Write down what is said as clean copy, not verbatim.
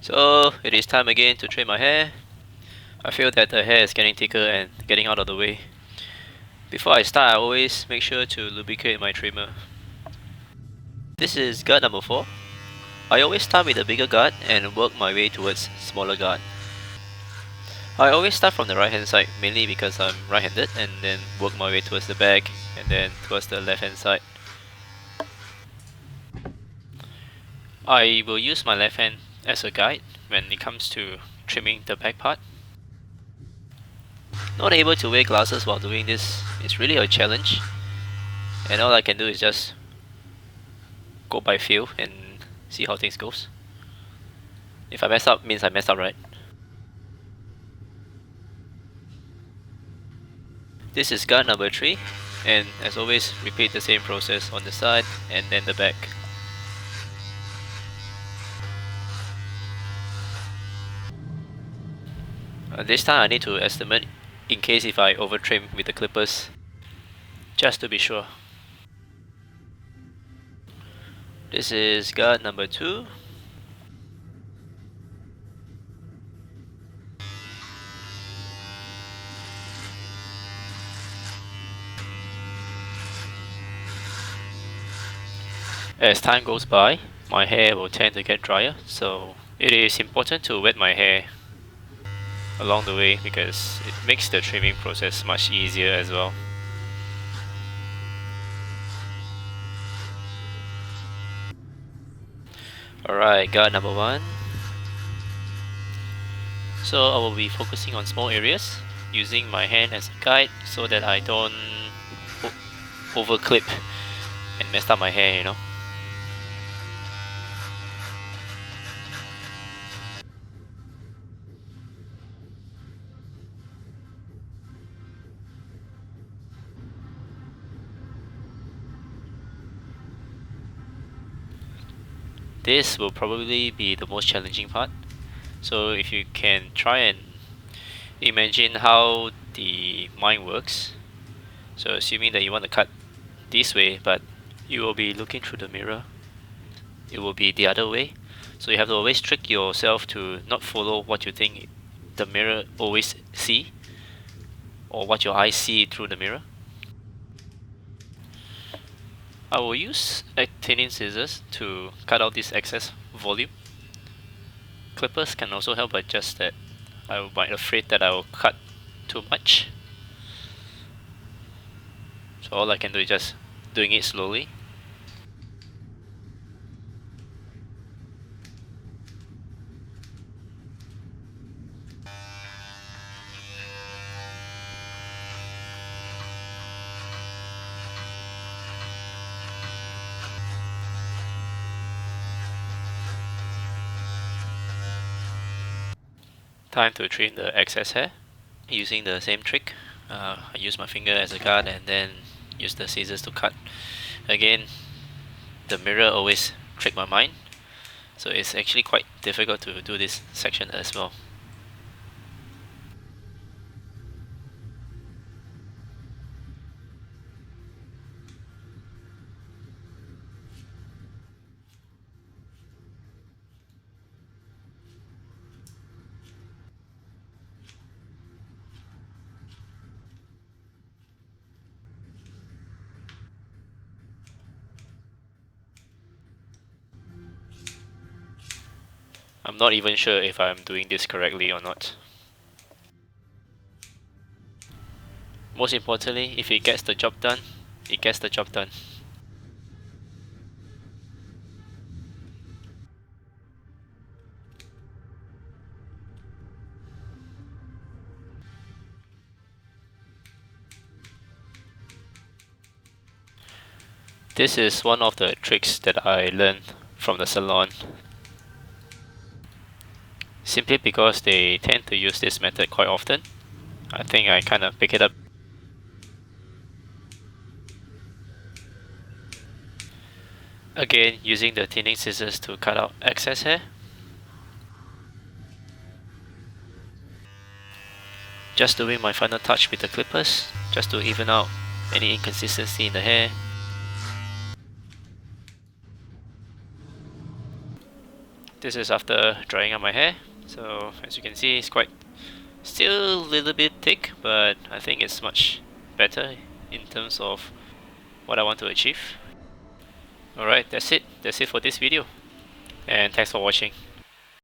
So it is time again to trim my hair. I feel that the hair is getting thicker and getting out of the way. Before I start, I always make sure to lubricate my trimmer. This is guard number 4. I always start with the bigger guard and work my way towards smaller guard. I always start from the right hand side, mainly because I'm right handed, and then work my way towards the back and then towards the left hand side. I will use my left hand as a guide when it comes to trimming the back part. Not able to wear glasses while doing this is really a challenge, and all I can do is just go by feel and see how things goes. If I mess up, means I messed up, right? This is guard number 3, and as always, repeat the same process on the side and then the back. This time I need to estimate in case if I over trim with the clippers, just to be sure. This is guard number 2. As time goes by, my hair will tend to get drier, so it is important to wet my hair along the way because it makes the trimming process much easier as well. Alright, guard number 1. So I will be focusing on small areas, using my hand as a guide so that I don't over clip and mess up my hair, you know. This will probably be the most challenging part. So if you can try and imagine how the mind works. So assuming that you want to cut this way, but you will be looking through the mirror, it will be the other way. So you have to always trick yourself to not follow what you think the mirror always see, or what your eyes see through the mirror. I will use thinning scissors to cut out this excess volume. Clippers can also help, but just that I might afraid that I will cut too much. So all I can do is just doing it slowly. Time to trim the excess hair using the same trick. I use my finger as a guard and then use the scissors to cut. Again, the mirror always trick my mind, so it's actually quite difficult to do this section as well. I'm not even sure if I'm doing this correctly or not. Most importantly, if it gets the job done, it gets the job done. This is one of the tricks that I learned from the salon. Simply because they tend to use this method quite often, I think I kind of pick it up. Again, using the thinning scissors to cut out excess hair. Just doing my final touch with the clippers, just to even out any inconsistency in the hair. this is after drying up my hair. So as you can see, it's quite still a little bit thick, but I think it's much better in terms of what I want to achieve. Alright, that's it for this video, and thanks for watching.